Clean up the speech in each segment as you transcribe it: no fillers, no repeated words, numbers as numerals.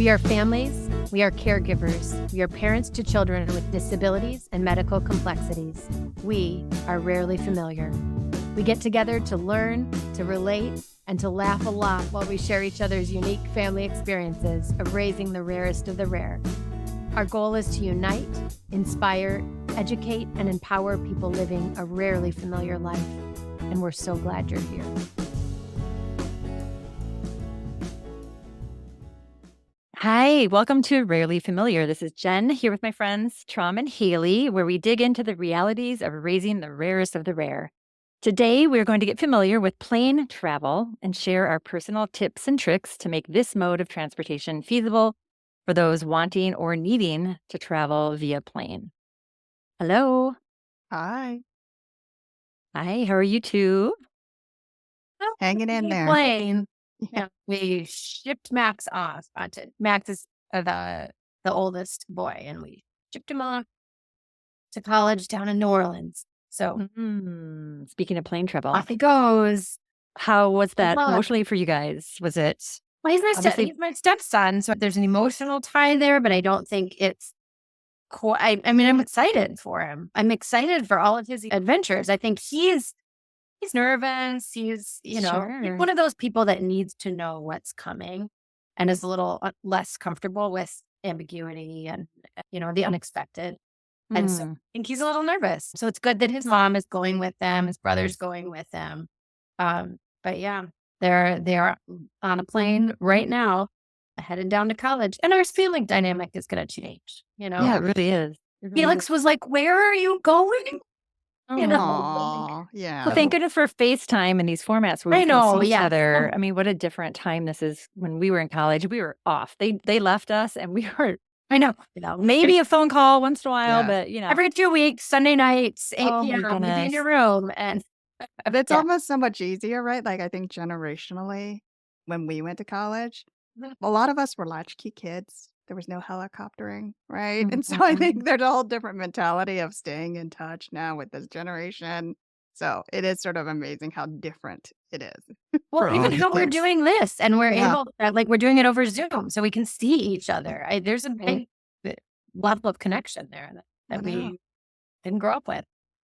We are families, we are caregivers, we are parents to children with disabilities and medical complexities. We are rarely familiar. We get together to learn, to relate, and to laugh a lot while we share each other's unique family experiences of raising the rarest of the rare. Our goal is to unite, inspire, educate, and empower people living a rarely familiar life. And we're so glad you're here. Hi, welcome to Rarely Familiar. This is Jen here with my friends Tram and Haley, where we dig into the realities of raising the rarest of the rare. Today, we're going to get familiar with plane travel and share our personal tips and tricks to make this mode of transportation feasible for those wanting or needing to travel via plane. Hello. Hi. Hi, how are you two? Hanging in there. Plane. Yeah, we shipped Max off. Max is the oldest boy, and we shipped him off to college down in New Orleans. So Speaking of plane travel, off he goes. how was that Fun. emotionally for you guys? Was it? Well, Obviously- he's my stepson, so there's an emotional tie there, but I don't think it's quite. I mean, I'm excited for him. I'm excited for all of his adventures. I think he's nervous. He's, he's Sure. one of those people that needs to know what's coming and is a little less comfortable with ambiguity and, the unexpected. And so I think he's a little nervous. So it's good that his mom is going with them. His brother's going with them. But yeah, they're on a plane right now, headed down to college. And our family dynamic is going to change, Yeah, it really is. Felix was like, "Where are you going?" Aw, yeah. Well, thank goodness for FaceTime and these formats where I we can know, see each yeah. other. I mean, what a different time this is. When we were in college, we were off. They left us, and we were, I know. maybe a phone call once in a while, Yeah. but Every 2 weeks, Sunday nights, 8 Oh my p.m., you'd be in goodness. your room. And It's yeah. almost so much easier, right? Like, I think generationally, when we went to college, Mhm. a lot of us were latchkey kids. There was no helicoptering, right? And so I think there's a whole different mentality of staying in touch now with this generation. So it is sort of amazing how different it is. Well, for all even these though we're kids. doing this and we're Yeah. able, we're doing it over Zoom, so we can see each other. There's a big level of connection there I that know. we didn't grow up with.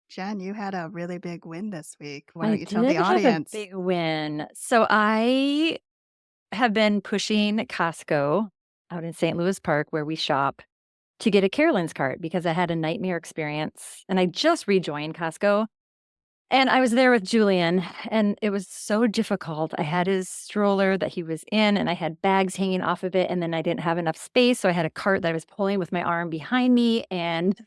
Jen, you had a really big win this week. Why I don't you tell the did have a audience? big win. So I have been pushing Costco out in St. Louis Park, where we shop, to get a Carolyn's cart because I had a nightmare experience, and I just rejoined Costco. And I was there with Julian, and it was so difficult. I had his stroller that he was in, and I had bags hanging off of it, and then I didn't have enough space, so I had a cart that I was pulling with my arm behind me, and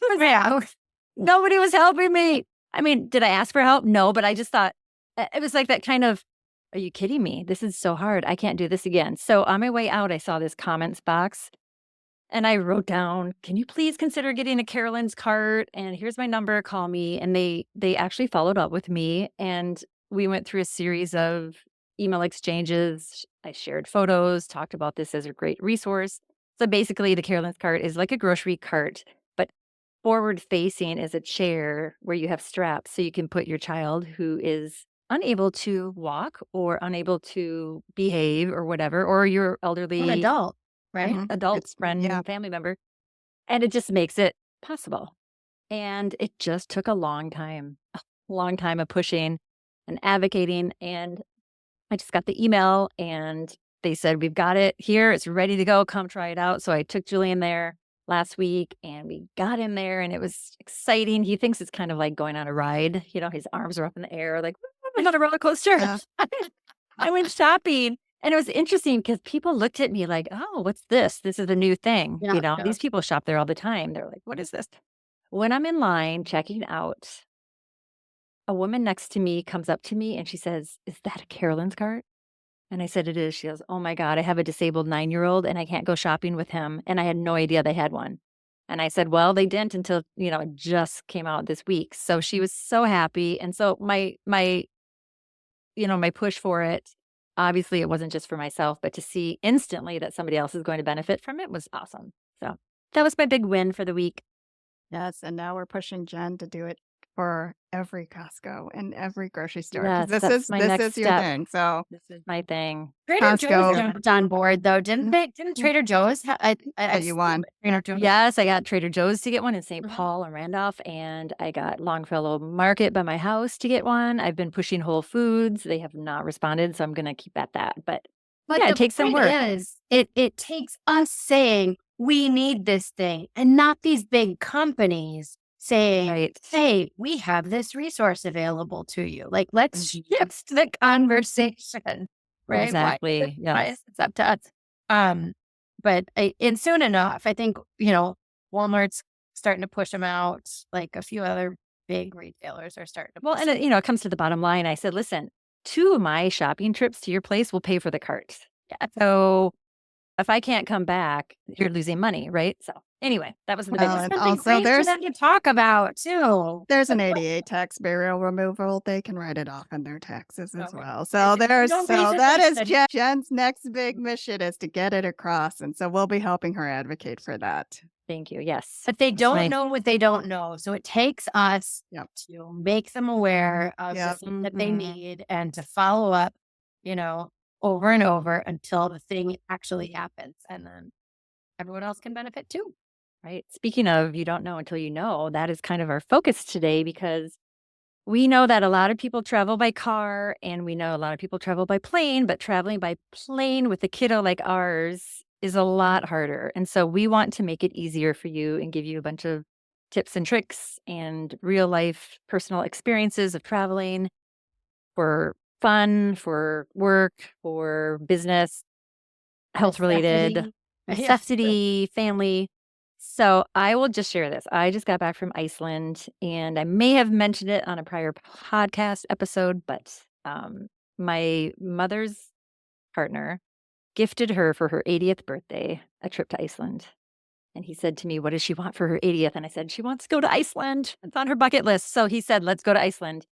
nobody was helping me. I mean, did I ask for help? No, but I just thought, it was like that kind of, are you kidding me? This is so hard. I can't do this again. So on my way out, I saw this comments box, and I wrote down, can you please consider getting a Carolyn's cart? And here's my number, call me. And they actually followed up with me, and we went through a series of email exchanges. I shared photos, talked about this as a great resource. So basically, the Carolyn's cart is like a grocery cart, but forward facing is a chair where you have straps so you can put your child who is unable to walk or unable to behave or whatever, or your elderly An adult, right? Mhm. adult It's- friend, yeah. family member. And it just makes it possible. And it just took a long time of pushing and advocating. And I just got the email, and they said, we've got it here. It's ready to go. Come try it out. So I took Julian there last week, and we got in there, and it was exciting. He thinks it's kind of like going on a ride. His arms are up in the air, like, I'm on a roller coaster. Yeah. I went shopping. And it was interesting because people looked at me like, oh, what's this? This is a new thing. Yeah. These people shop there all the time. They're like, what is this? When I'm in line checking out, a woman next to me comes up to me and she says, is that a Carolyn's cart? And I said, it is. She goes, oh my God, I have a disabled 9-year-old and I can't go shopping with him. And I had no idea they had one. And I said, well, they didn't until, it just came out this week. So she was so happy. And so my push for it, obviously it wasn't just for myself, but to see instantly that somebody else is going to benefit from it was awesome. So that was my big win for the week. Yes, and now we're pushing Jen to do it for every Costco and every grocery store because Yes, that's my next this is your step. thing. So This is my thing. Trader Joe's Costco, jumped on board though, didn't they? Didn't Trader Joe's? I that you won. Trader Joe's. Yes, I got Trader Joe's to get one in St. Mhm. Paul and Randolph, and I got Longfellow Market by my house to get one. I've been pushing Whole Foods. They have not responded, so I'm gonna keep at that. But But yeah, it the takes some point work. is, it takes us saying we need this thing, and not these big companies saying, Right. "Hey, we have this resource available to you." Like, let's shift the conversation, right? Exactly. Why Yes. is it's up to us? Um, but and soon enough, I think Walmart's starting to push them out. Like a few other big retailers are starting to. Well, push and it comes to the bottom line. I said, listen, 2 of my shopping trips to your place will pay for the cart. Yeah. So if I can't come back, you're losing money, right? So anyway, that was the Well, big and something also great for them to talk about too. there's an 88 tax burial removal. They can write it off in their taxes as Okay. well. So Don't raise it, that is then. Jen's next big mission is to get it across. And so we'll be helping her advocate for that. Thank you. Yes. But they That's don't my know what they don't know. So it takes us Yep. to make them aware of the Yep. thing that they Mhm. need and to follow up, you know, over and over until the thing actually happens. And then everyone else can benefit too. right. Speaking of you don't know until you know, that is kind of our focus today because we know that a lot of people travel by car and we know a lot of people travel by plane, but traveling by plane with a kiddo like ours is a lot harder. And so we want to make it easier for you and give you a bunch of tips and tricks and real life personal experiences of traveling for fun, for work, for business, health related, Necessity. Yes. necessity, family. So I will just share this. I just got back from Iceland and I may have mentioned it on a prior podcast episode, but my mother's partner gifted her for her 80th birthday a trip to Iceland. And he said to me, what does she want for her 80th? And I said, she wants to go to Iceland. It's on her bucket list. So he said, let's go to Iceland.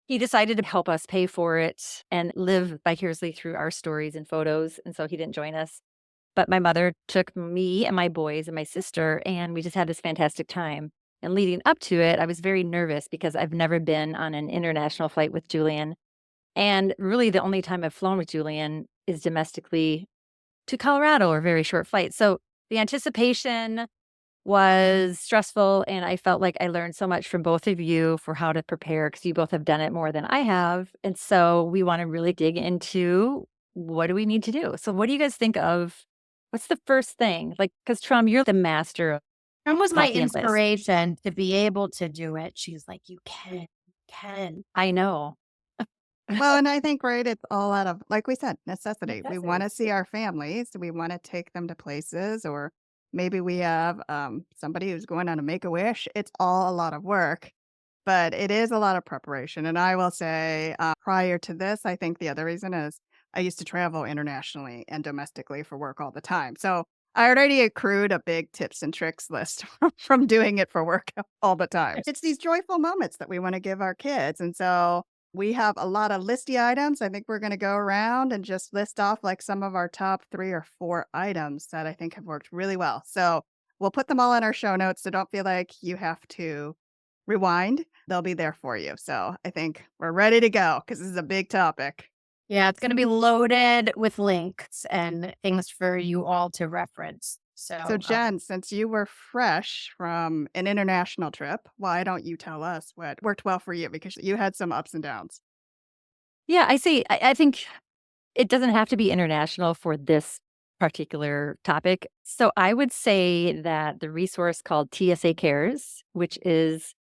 He decided to help us pay for it and live vicariously through our stories and photos. And so he didn't join us. But my mother took me and my boys and my sister, and we just had this fantastic time. And leading up to it, I was very nervous because I've never been on an international flight with Julian. And really, the only time I've flown with Julian is domestically to Colorado or very short flights. So the anticipation was stressful. And I felt like I learned so much from both of you for how to prepare because you both have done it more than I have. And so we want to really dig into what do we need to do? So, what do you guys think of? What's the first thing? Like, because Trum, you're the master of Tram was my copy and list. inspiration to be able to do it. She's like, you can. I know. Well, and I think, right, it's all out of, like we said, necessity. We want to Necessity. see our families. We want to take them to places, or maybe we have somebody who's going on a make-a-wish. It's all a lot of work, but it is a lot of preparation. And I will say, prior to this, I think the other reason is I used to travel internationally and domestically for work all the time. So I already accrued a big tips and tricks list from doing it for work all the time. It's these joyful moments that we want to give our kids. And so we have a lot of listy items. I think we're going to go around and just list off like some of our top 3 or 4 items that I think have worked really well. So we'll put them all in our show notes. So don't feel like you have to rewind. They'll be there for you. So I think we're ready to go because this is a big topic. Yeah, it's going to be loaded with links and things for you all to reference. So Jen, since you were fresh from an international trip, why don't you tell us what worked well for you? Because you had some ups and downs. Yeah, I see. I think it doesn't have to be international for this particular topic. So I would say that the resource called TSA Cares, which is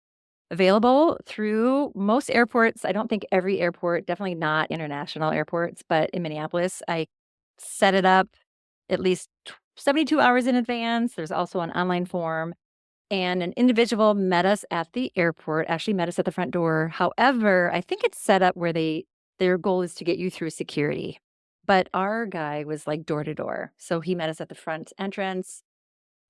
available through most airports. I don't think every airport, definitely not international airports, but in Minneapolis, I set it up at least 72 hours in advance. There's also an online form. And an individual met us at the airport, actually met us at the front door. However, I think it's set up where their goal is to get you through security. But our guy was like door to door. So he met us at the front entrance,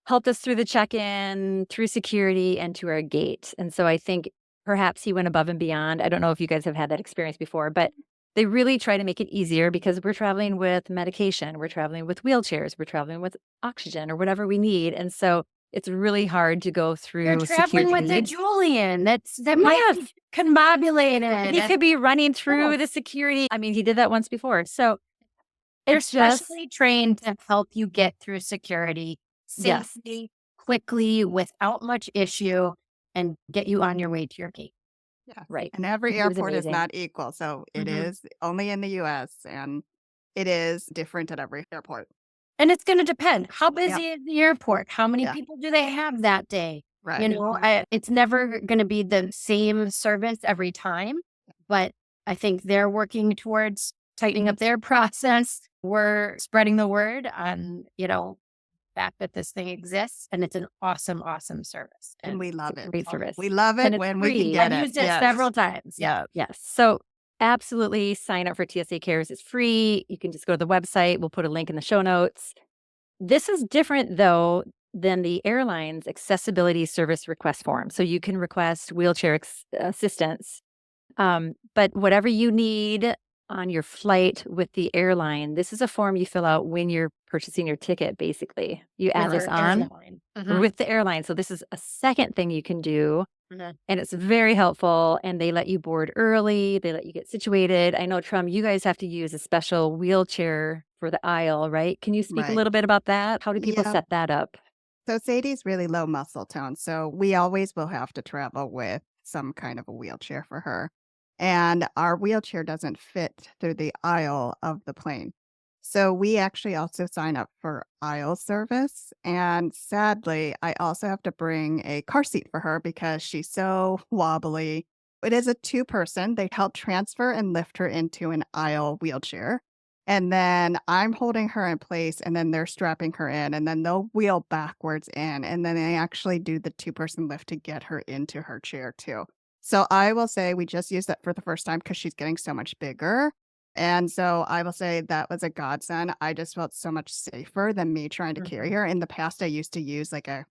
helped us through the check-in, through security, and to our gate. And so I think perhaps he went above and beyond. I don't know if you guys have had that experience before, but they really try to make it easier because we're traveling with medication, we're traveling with wheelchairs, we're traveling with oxygen or whatever we need. And so It's really hard to go You're through traveling with a security. Julian. That might be combobulated. He could be running through the security. I mean, he did that once before. So They're it's just, specially trained to help you get through security yes. safely, quickly, without much issue, and get you on your way to your gate. Yes. Right. And every It was airport is amazing. not equal. So it Mhm. is only in the US and it is different at every airport. And it's going to depend. How Yep. busy is the airport? How many Yeah. people do they have that day? Right. You know, it's never going to be the same service every time, but I think they're working towards tightening up their process. We're spreading the word on, fact that this thing exists, and it's an awesome, awesome service. And we love It's a it. great service. We love And it it's when we can free. get I've it. used it Yes. several times. Yeah. Yes. So absolutely sign up for TSA Cares. It's free. You can just go to the website. We'll put a link in the show notes. This is different, though, than the airline's accessibility service request form. So you can request wheelchair assistance. But whatever you need on your flight with the airline, this is a form you fill out when you're purchasing your ticket, basically. You add this on with the airline. So this is a second thing you can do. Mhm. And it's very helpful. And they let you board early. They let you get situated. I know, Trum, you guys have to use a special wheelchair for the aisle, right? Can you speak a Right. little bit about that? How do people Yeah. set that up? So Sadie's really low muscle tone. So we always will have to travel with some kind of a wheelchair for her. And our wheelchair doesn't fit through the aisle of the plane. So we actually also sign up for aisle service. And sadly, I also have to bring a car seat for her because she's so wobbly. It is a two-person. They help transfer and lift her into an aisle wheelchair. And then I'm holding her in place, and then they're strapping her in, and then they'll wheel backwards in, and then they actually do the two-person lift to get her into her chair too. So I will say we just used that for the first time because she's getting so much bigger. And so I will say that was a godsend. I just felt so much safer than me trying to carry her. In the past, I used to use like a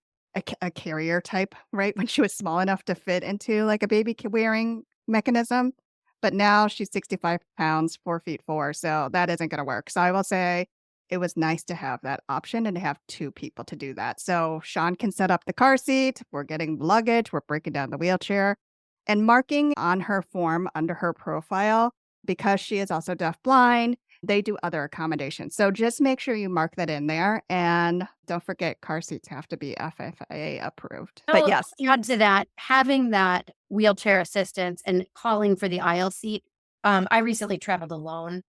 carrier type, right? When she was small enough to fit into like a baby wearing mechanism. But now she's 65 pounds, 4 feet 4. So that isn't going to work. So I will say it was nice to have that option and to have two people to do that. So Sean can set up the car seat. We're getting luggage. We're breaking down the wheelchair and marking on her form under her profile because she is also deafblind. They do other accommodations. So just make sure you mark that in there. And don't forget, car seats have to be FFA approved. But yes, add to that, having that wheelchair assistance and calling for the aisle seat. I recently traveled alone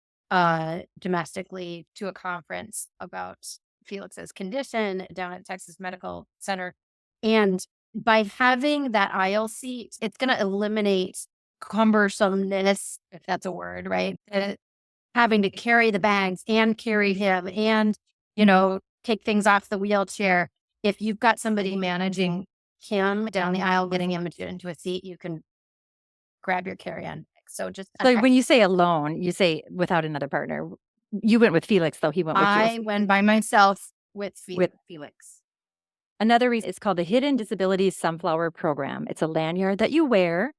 domestically to a conference about Felix's condition down at Texas Medical Center. And by having that aisle seat, it's going to eliminate cumbersomeness, if that's a word, right? Having to carry the bags and carry him and, take things off the wheelchair. If you've got somebody managing him down the aisle, getting him into a seat, you can grab your carry-on. So when you say alone, you say without another partner. You went with Felix, though. He went with you. I went by myself with Felix. Another reason is called the Hidden Disabilities Sunflower Program. It's a lanyard that you wear,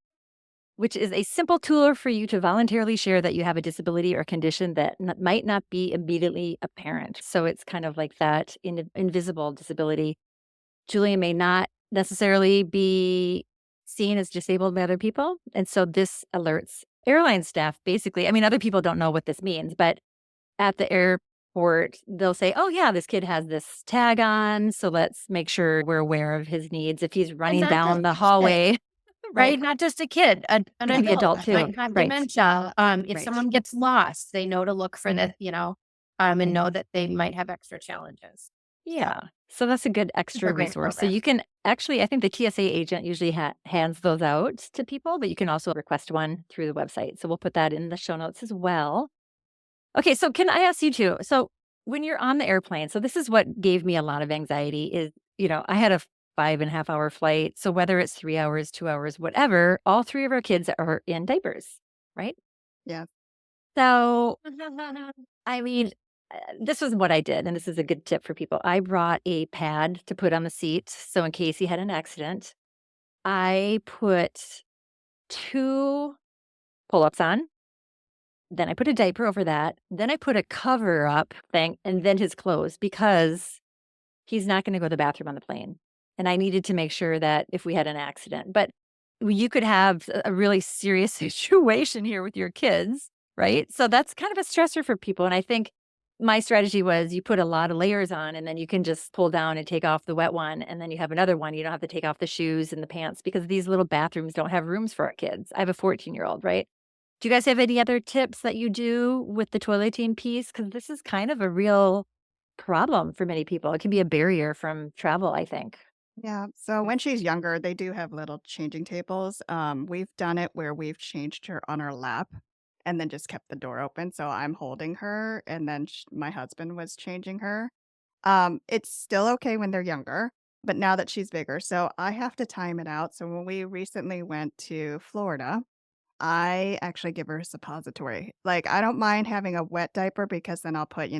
which is a simple tool for you to voluntarily share that you have a disability or condition that might not be immediately apparent. So it's kind of like that invisible disability. Julia may not necessarily be seen as disabled by other people. And so this alerts airline staff, basically. I mean, other people don't know what this means, but at the airport, they'll say, oh, yeah, this kid has this tag on. So let's make sure we're aware of his needs. If he's running down the hallway. Right? Not just a kid, an adult too. might have Right. dementia. If Right. someone gets lost, they know to look for the, and know that they might have extra challenges. Yeah. So that's a good extra great resource. So program. you can actually, I think the TSA agent usually hands those out to people, but you can also request one through the website. So we'll put that in the show notes as well. Okay. So can I ask you too? So when you're on the airplane, so this is what gave me a lot of anxiety is, I had a 5.5 hour flight. So whether it's 3 hours, 2 hours, whatever, all three of our kids are in diapers, right? yeah. So, I mean, this was what I did, and this is a good tip for people. I brought a pad to put on the seat. So in case he had an accident, I put 2 pull-ups on. Then I put a diaper over that. Then I put a cover up thing and then his clothes because he's not going to go to the bathroom on the plane. And I needed to make sure that if we had an accident, but you could have a really serious situation here with your kids, right? So that's kind of a stressor for people. And I think my strategy was you put a lot of layers on and then you can just pull down and take off the wet one. And then you have another one. You don't have to take off the shoes and the pants because these little bathrooms don't have rooms for our kids. I have a 14-year-old, right? Do you guys have any other tips that you do with the toileting piece? Because this is kind of a real problem for many people. It can be a barrier from travel, I think. Yeah. So when she's younger, they do have little changing tables. We've done it where we've changed her on her lap and then just kept the door open. So I'm holding her, and then my husband was changing her. It's still okay when they're younger, but now that she's bigger, so I have to time it out. So when we recently went to Florida, I actually give her a suppository. Like, I don't mind having a wet diaper because then I'll put,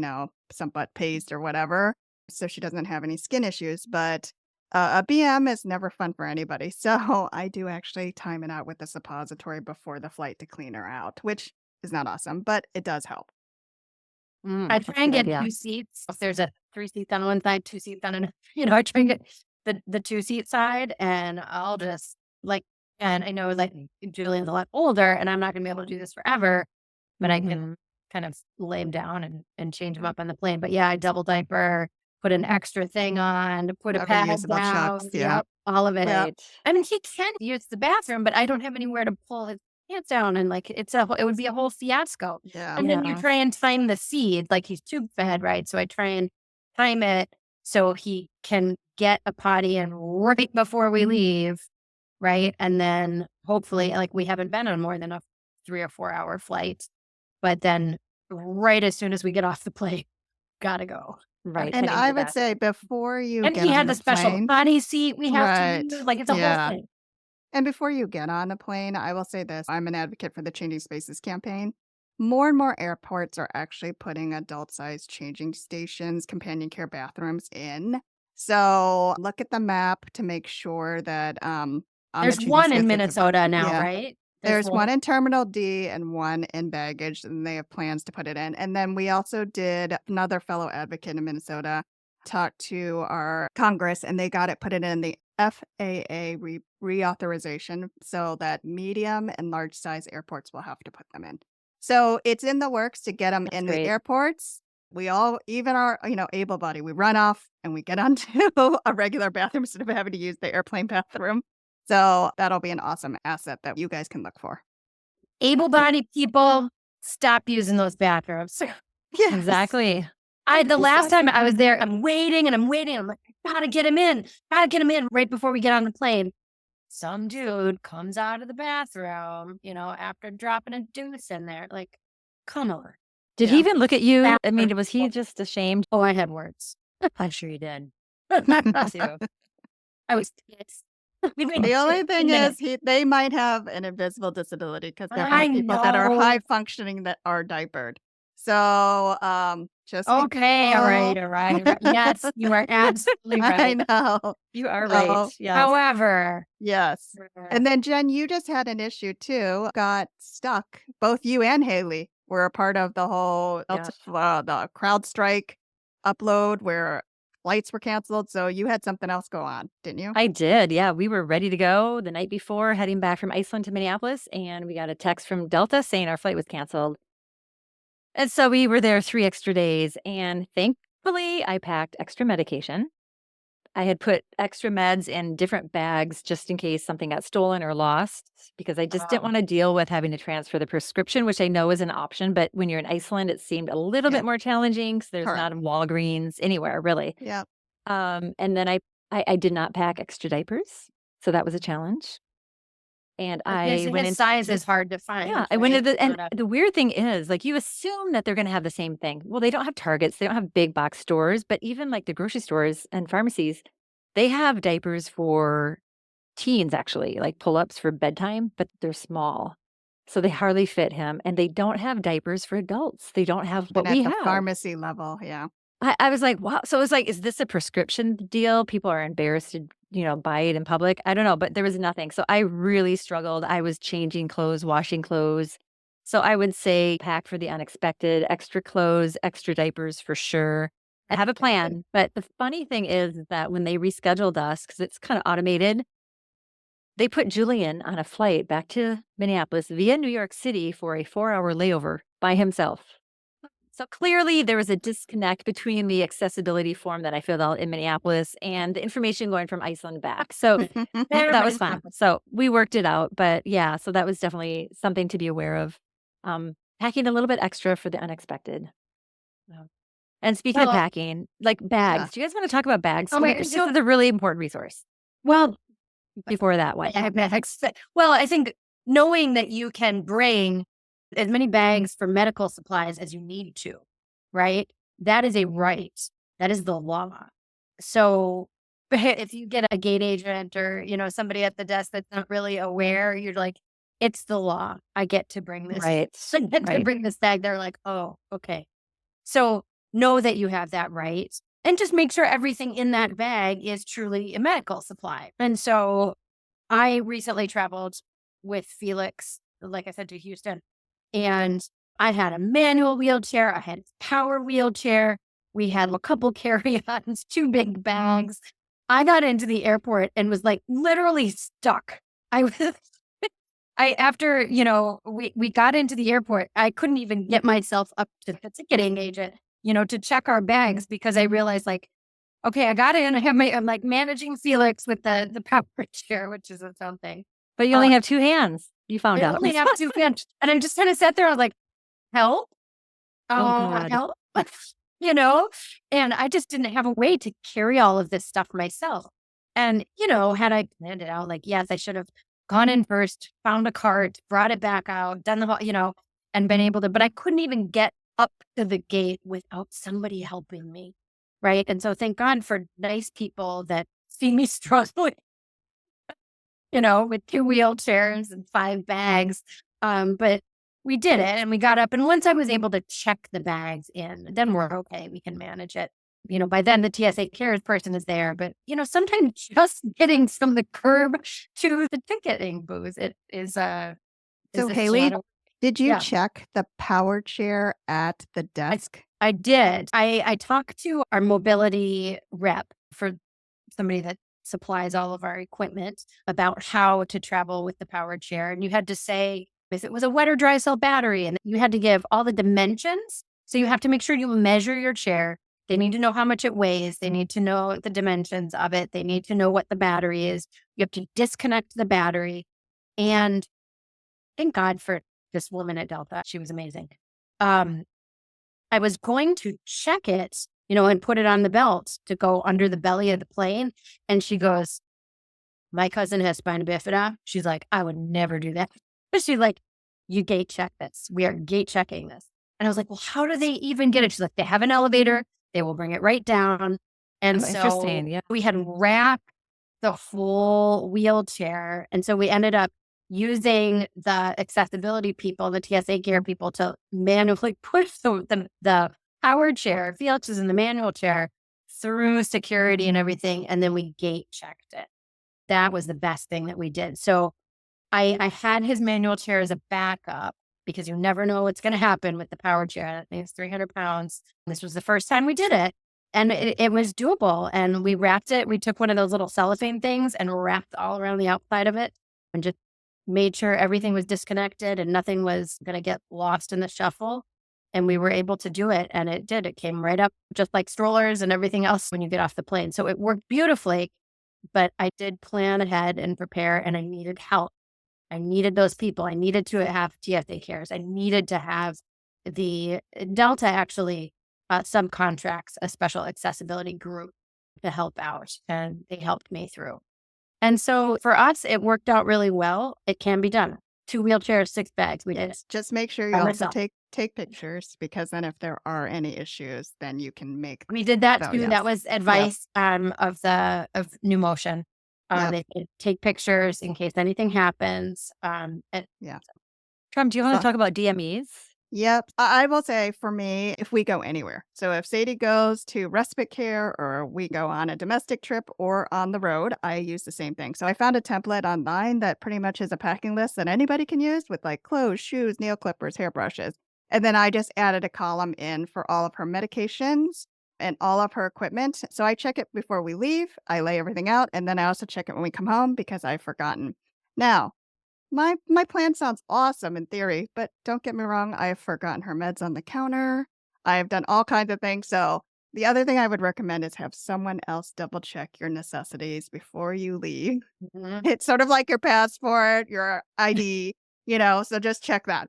some butt paste or whatever so she doesn't have any skin issues. But a BM is never fun for anybody. So I do actually time it out with a suppository before the flight to clean her out, which is not awesome, but it does help. I That's try a and good get idea. 2 seats. If there's a 3 seats on one side, 2 seats on I try and get the 2-seat side, and I'll just, like, and I know, like, Julian's a lot older, and I'm not gonna be able to do this forever, but I can Mhm. kind of lay him down and change him up on the plane. But, yeah, I double diaper, put an extra thing on, put a The pad reusable down. chucks. Yeah. Yep, all of it. Yeah. Right. I mean, he can use the bathroom, but I don't have anywhere to pull his pants down, and, like, it would be a whole fiasco. Yeah. And then you Yeah. try and time the seed, like, he's tube fed, right? So I try and time it so he can get a potty in right before we leave, right? And then hopefully, like, we haven't been on more than a 3 or 4-hour flight, but then right as soon as we get off the plane, gotta go. Right. And Heading to I the would say bathroom. before you And get he on had the the special plane. potty seat we have to Right. use, like, it's a whole Yeah. thing. And before you get on a plane, I will say this, I'm an advocate for the Changing Spaces campaign. More and more airports are actually putting adult-sized changing stations, companion care bathrooms in. So look at the map to make sure that on the There's Changing one in Spaces, Minnesota now, yeah, right? There's there's one one. in Terminal D and one in baggage, and they have plans to put it in. And then we also did another fellow advocate in Minnesota talked to our Congress, and they got it put it in the FAA reauthorization so that medium and large size airports will have to put them in. So it's in the works to get them That's in the great. airports. We all, even our, able body, we run off and we get onto a regular bathroom instead of having to use the airplane bathroom. So that'll be an awesome asset that you guys can look for. Able-bodied people, stop using those bathrooms. Yes. Exactly. The last Exactly. time I was there, I'm waiting and I'm waiting. I'm like, I gotta get him in. Gotta get him in right before we get on the plane. Some dude comes out of the bathroom, after dropping a deuce in there. Like, come on. Did he Yeah. even look at you? I mean, Bathroom. was he just ashamed? Oh, I had words. I'm sure he did. Too. I was pissed. We made The only 15 thing is minutes. they might have an invisible disability because there I are people that are know. high functioning that are diapered. So, just be Okay, all right, careful. all right, all right. Yes, you are absolutely I right. know. You are right. So, Yes. However, yes. And then Jen, you just had an issue too, got stuck. Both you and Haley were a part of the whole Yeah. the CrowdStrike upload where flights were canceled. So you had something else go on, didn't you? I did. Yeah. We were ready to go the night before, heading back from Iceland to Minneapolis, and we got a text from Delta saying our flight was canceled. And so we were there 3 extra days, and thankfully, I packed extra medication. I had put extra meds in different bags just in case something got stolen or lost because I just didn't want to deal with having to transfer the prescription, which I know is an option. But when you're in Iceland, it seemed a little Yeah. bit more challenging because there's Correct. not a Walgreens anywhere, really. Yeah. And then I did not pack extra diapers. So that was a challenge. And I went his in. size is hard to find. Yeah, I went right? into and the weird thing is, like, you assume that they're gonna have the same thing. Well, they don't have Targets, they don't have big box stores, but even, like, the grocery stores and pharmacies, they have diapers for teens, actually, like pull-ups for bedtime, but they're small. So they hardly fit him, and they don't have diapers for adults. They don't have what And at we the have. pharmacy level, yeah. I was like, "Wow." So it was like, is this a prescription deal? People are embarrassed to, buy it in public. I don't know, but there was nothing. So I really struggled. I was changing clothes, washing clothes. So I would say pack for the unexpected, extra clothes, extra diapers for sure. I have a plan. But the funny thing is that when they rescheduled us, because it's kind of automated, they put Julian on a flight back to Minneapolis via New York City for a 4-hour layover by himself. So clearly there was a disconnect between the accessibility form that I filled out in Minneapolis and the information going from Iceland back. So that was fun. So we worked it out. But yeah, so that was definitely something to be aware of. Packing a little bit extra for the unexpected. And speaking of Well, packing, like bags, Yeah. do you guys want to talk about bags? Oh, wait, This so- is a really important resource. Well, Before that one. well, I think knowing that you can bring as many bags for medical supplies as you need to, right? That is a right. That is the law. So if you get a gate agent or, somebody at the desk that's not really aware, you're like, it's the law. I get to bring this. Right. I get to Right. bring this bag. They're like, oh, okay. So know that you have that right. And just make sure everything in that bag is truly a medical supply. And so I recently traveled with Felix, like I said, to Houston, and I had a manual wheelchair. I had a power wheelchair. We had a couple carry-ons, 2 big bags. I got into the airport and was like literally stuck. After, we got into the airport, I couldn't even get myself up to the ticketing agent, to check our bags because I realized like, okay, I got in. I'm like managing Felix with the power chair, which is its own thing. But you only have 2 hands. You found I out. only have 2 hands, and I just kind of sat there. I was like, help, God. help, and I just didn't have a way to carry all of this stuff myself. And had I planned it out, like yes, I should have gone in first, found a cart, brought it back out, done the whole, and been able to. But I couldn't even get up to the gate without somebody helping me. Right. And so thank God for nice people that see me struggling, with 2 wheelchairs and 5 bags. But we did it and we got up. And once I was able to check the bags in, then we're okay. We can manage it. By then the TSA cares person is there. But, sometimes just getting from the curb to the ticketing booth, it is So a Haley, lot of- did you Yeah. check the power chair at the desk? I did. I talked to our mobility rep for somebody that supplies all of our equipment about how to travel with the power chair. And you had to say if it was a wet or dry cell battery, and you had to give all the dimensions. So you have to make sure you measure your chair. They need to know how much it weighs. They need to know the dimensions of it. They need to know what the battery is. You have to disconnect the battery. And thank God for this woman at Delta. She was amazing. I was going to check it, and put it on the belt to go under the belly of the plane. And she goes, my cousin has spina bifida. She's like, I would never do that. But she's like, you gate check this. We are gate checking this. And I was like, well, how do they even get it? She's like, they have an elevator. They will bring it right down. And Oh, so interesting, yeah. we had wrapped the whole wheelchair. And so we ended up using the accessibility people, the TSA care people, to manually push the power chair, Felix is in the manual chair, through security and everything. And then we gate checked it. That was the best thing that we did. So I had his manual chair as a backup because you never know what's going to happen with the power chair. That thing is 300 pounds. This was the first time we did it. And it was doable. And we wrapped it. We took one of those little cellophane things and wrapped all around the outside of it and just made sure everything was disconnected and nothing was going to get lost in the shuffle. And we were able to do it. And it did. It came right up just like strollers and everything else when you get off the plane. So it worked beautifully. But I did plan ahead and prepare, and I needed help. I needed those people. I needed to have TSA cares. I needed to have the Delta actually subcontracts a special accessibility group to help out. And they helped me through. And so for us, it worked out really well. It can be done. 2 wheelchairs, 6 bags. We did it. Just make sure you By also myself. take pictures, because then if there are any issues, then you can make. We did that So, too. yes. That was advice of New Motion. Yep. They could take pictures in case anything happens. Tram, do you want to So- talk about DMEs? Yep. I will say for me, if we go anywhere. So if Sadie goes to respite care, or we go on a domestic trip or on the road, I use the same thing. So I found a template online that pretty much is a packing list that anybody can use with like clothes, shoes, nail clippers, hairbrushes. And then I just added a column in for all of her medications, and all of her equipment. So I check it before we leave. I lay everything out, and then I also check it when we come home because I've forgotten. Now, my plan sounds awesome in theory, but don't get me wrong, I have forgotten her meds on the counter. I have done all kinds of things. So the other thing I would recommend is have someone else double check your necessities before you leave. Mhm. It's sort of like your passport, your ID, so just check that.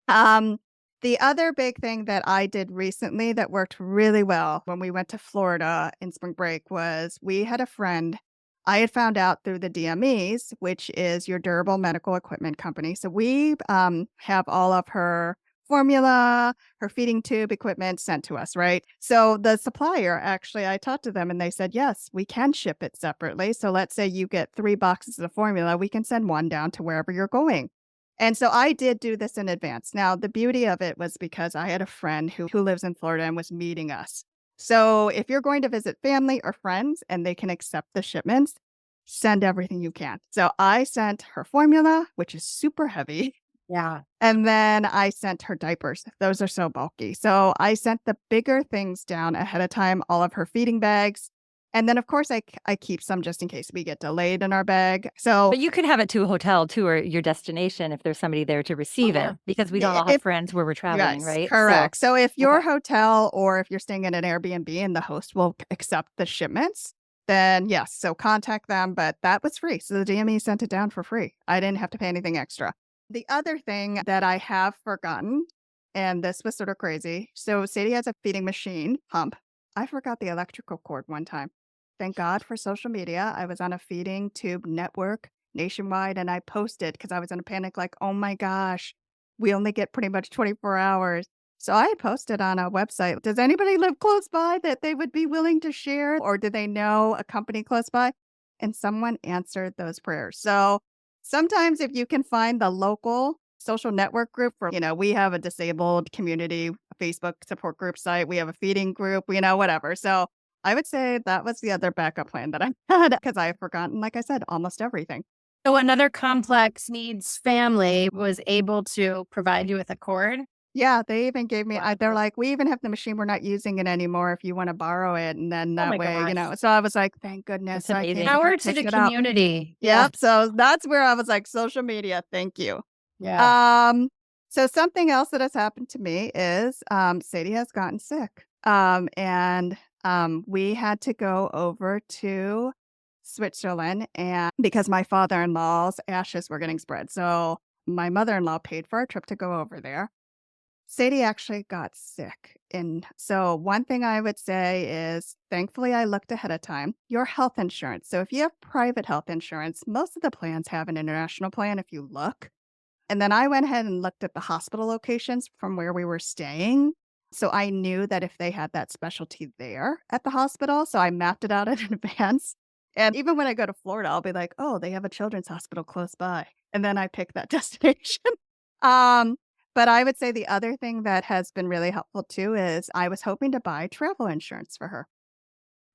Um, the other big thing that I did recently that worked really well when we went to Florida in spring break was we had a friend. I had found out through the DMEs, which is your durable medical equipment company. So we have all of her formula, her feeding tube equipment sent to us, right? So the supplier, actually, I talked to them and they said, yes, we can ship it separately. So let's say you get 3 boxes of formula, we can send one down to wherever you're going. And so I did do this in advance. Now, the beauty of it was because I had a friend who lives in Florida and was meeting us. So if you're going to visit family or friends and they can accept the shipments, send everything you can. So I sent her formula, which is super heavy. Yeah. And then I sent her diapers. Those are so bulky. So I sent the bigger things down ahead of time, all of her feeding bags. And then, of course, I keep some just in case we get delayed in our bag. So But you could have it to a hotel too, or your destination if there's somebody there to receive yeah. it, because we don't all have if friends where we're traveling, yes, right? correct. So if your okay. hotel or if you're staying at an Airbnb and the host will accept the shipments, then yes, so contact them. But that was free. So the DME sent it down for free. I didn't have to pay anything extra. The other thing that I have forgotten, and this was sort of crazy. So Sadie has a feeding machine pump. I forgot the electrical cord one time. Thank God for social media. I was on a feeding tube network nationwide and I posted because I was in a panic, like, oh my gosh, we only get pretty much 24 hours. So I had posted on a website, does anybody live close by that they would be willing to share? Or do they know a company close by? And someone answered those prayers. So sometimes if you can find the local social network group for, we have a disabled community Facebook support group site, we have a feeding group, whatever. So I would say that was the other backup plan that I had because I have forgotten, like I said, almost everything. So another complex needs family was able to provide you with a cord. Yeah, they even gave me they're Wow. like, "We even have the machine, we're not using it anymore if you wanna borrow it," and then Oh that my way, gosh. so I was like, "Thank That's goodness I came amazing. and Power to picked the it up." community. Yeah. Yep, so that's where I was like, "Social media, thank you." Yeah. Um, so something else that has happened to me is, Sadie has gotten sick, and we had to go over to Switzerland and because my father-in-law's ashes were getting spread, so my mother-in-law paid for our trip to go over there. Sadie actually got sick. And so, one thing I would say is thankfully, I looked ahead of time. Your health insurance. So, if you have private health insurance, most of the plans have an international plan if you look. And then I went ahead and looked at the hospital locations from where we were staying. So, I knew that if they had that specialty there at the hospital. So, I mapped it out in advance. And even when I go to Florida, I'll be like, oh, they have a children's hospital close by. And then I pick that destination. um, but I would say the other thing that has been really helpful too is I was hoping to buy travel insurance for her.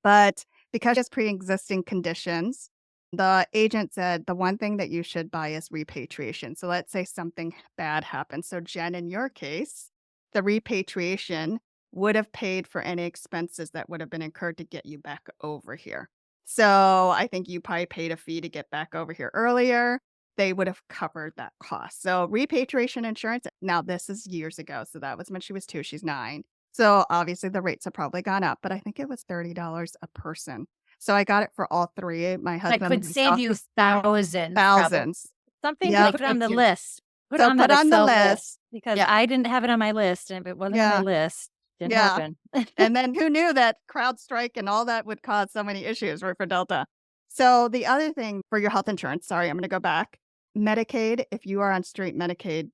But because she has pre-existing conditions, the agent said the one thing that you should buy is repatriation. So let's say something bad happens. So Jen, in your case, the repatriation would have paid for any expenses that would have been incurred to get you back over here. So I think you probably paid a fee to get back over here earlier. They would have covered that cost. So repatriation insurance, now this is years ago. So that was when she was 2, she's 9. So obviously the rates have probably gone up, but I think it was $30 a person. So I got it for all 3. My That husband could and save myself. you thousands. Probably. Thousands. Something to Yep. put on the If you- list. Put So on put that on the Excel list. because Yeah. I didn't have it on my list, and if it wasn't on my Yeah. list, didn't Yeah. happen. And then who knew that CrowdStrike and all that would cause so many issues for Delta. So the other thing for your health insurance, sorry, I'm going to go back. Medicaid, if you are on straight Medicaid,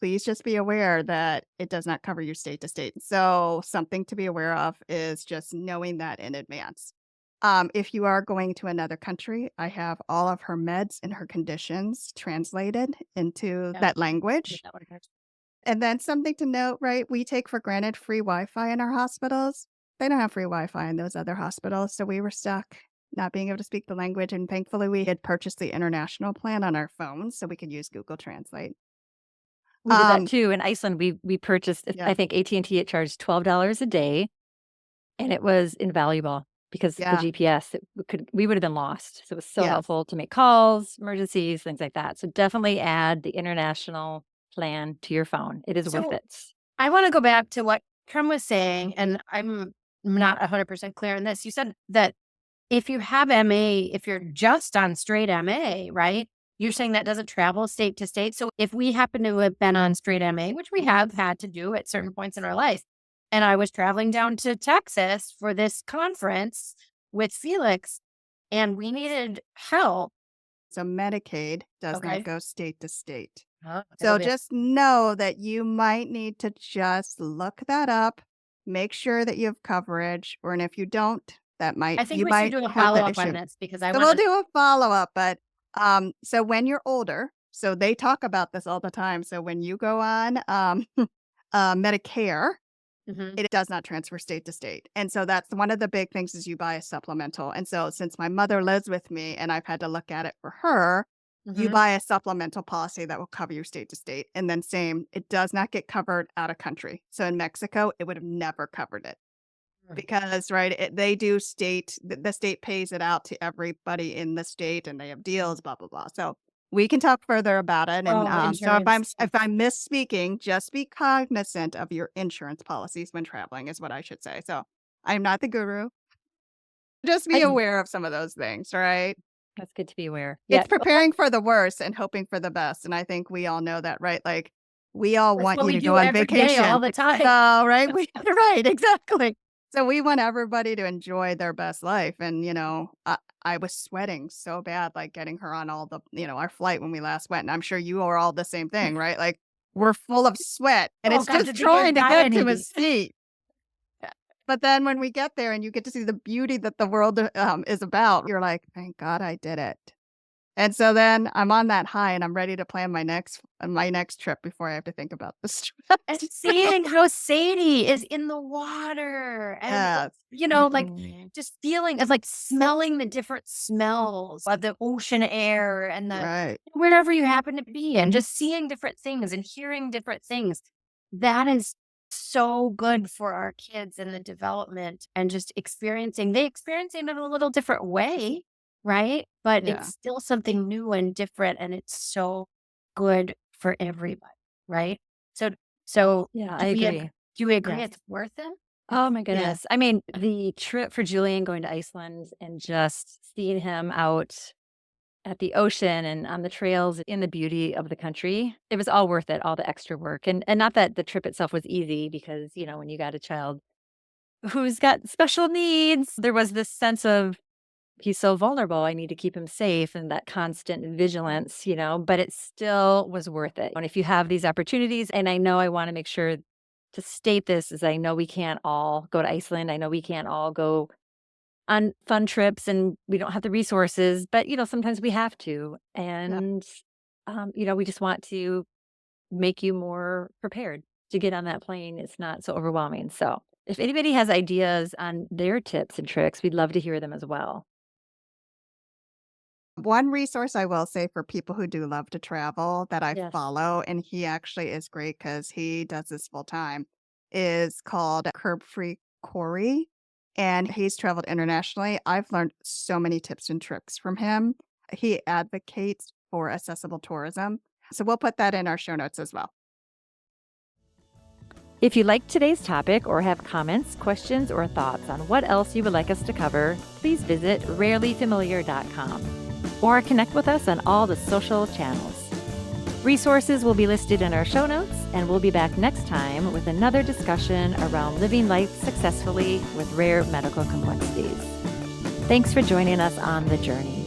please just be aware that it does not cover you state to state. So something to be aware of is just knowing that in advance. If you are going to another country, I have all of her meds and her conditions translated into Yeah. that language. that would occur. And then something to note, right? We take for granted free Wi-Fi in our hospitals. They don't have free Wi-Fi in those other hospitals, so we were stuck not being able to speak the language, and thankfully, we had purchased the international plan on our phones, so we could use Google Translate. We did that Um, too in Iceland. We purchased, Yeah. I think AT&T, it charged $12 a day And it was invaluable because the Yeah. GPS, we would have been lost. So it was so Yes. helpful to make calls, emergencies, things like that. So definitely add the international plan to your phone. It is worth So it. I want to go back to what Tram was saying, and I'm not 100% clear on this. You said that if you have MA, if you're just on straight MA, right? You're saying that doesn't travel state to state. So if we happen to have been on straight MA, which we have had to do at certain points in our life, and I was traveling down to Texas for this conference with Felix, and we needed help. So Medicaid does Okay. not go state to state. Huh? So just know that you might need to just look that up, make sure that you have coverage, or and if you don't, I think you we should might do a have that follow-up on issue. this because I So we'll want to. do a follow-up, but so when you're older, so they talk about this all the time. So when you go on Medicare, it does not transfer state to state. And so that's one of the big things is you buy a supplemental. And so since my mother lives with me and I've had to look at it for her, you buy a supplemental policy that will cover you state to state. And then same, it does not get covered out of country. So in Mexico, it would have never covered it because, right, they do state, the state pays it out to everybody in the state and they have deals, blah, blah, blah. So we can talk further about it. And so Insurance. if I'm misspeaking, just be cognizant of your insurance policies when traveling is what I should say. So I'm not the guru. Just be aware of some of those things, right? That's good to be aware. It's preparing for the worst and hoping for the best. And I think we all know that, right? Like we all That's want what you we to do go on every day, vacation. all the time. So, right? Right, exactly. So we want everybody to enjoy their best life. And, I was sweating so bad, like getting her on all the, our flight when we last went. And I'm sure you are all the same thing, right? Like we're full of sweat and Oh, it's God, just to think I've trying to got get any to of a these. seat. But then when we get there and you get to see the beauty that the world is about, you're like, thank God I did it. And so then I'm on that high and I'm ready to plan my next trip before I have to think about the stress. And seeing how Sadie is in the water and, Yes. like just feeling of like smelling the different smells of the ocean air and Right. wherever you happen to be and just seeing different things and hearing different things. That is so good for our kids and the development and just experiencing it in a little different way. Right. But Yeah. it's still something new and different. And it's so good for everybody. Right. So Yeah, do I we agree. do we agree Yes. it's worth it? Oh my goodness. I mean, the trip for Julian going to Iceland and just seeing him out at the ocean and on the trails in the beauty of the country, it was all worth it, all the extra work. And not that the trip itself was easy because, when you got a child who's got special needs, there was this sense of he's so vulnerable. I need to keep him safe and that constant vigilance, but it still was worth it. And if you have these opportunities, and I know I want to make sure to state this is I know we can't all go to Iceland. I know we can't all go on fun trips and we don't have the resources, but sometimes we have to. And, we just want to make you more prepared to get on that plane. It's not so overwhelming. So if anybody has ideas on their tips and tricks, we'd love to hear them as well. One resource I will say for people who do love to travel that I Yes. follow, and he actually is great because he does this full time, is called Curb Free Corey. And he's traveled internationally. I've learned so many tips and tricks from him. He advocates for accessible tourism. So we'll put that in our show notes as well. If you liked today's topic or have comments, questions, or thoughts on what else you would like us to cover, please visit rarelyfamiliar.com or connect with us on all the social channels. Resources will be listed in our show notes, and we'll be back next time with another discussion around living life successfully with rare medical complexities. Thanks for joining us on the journey.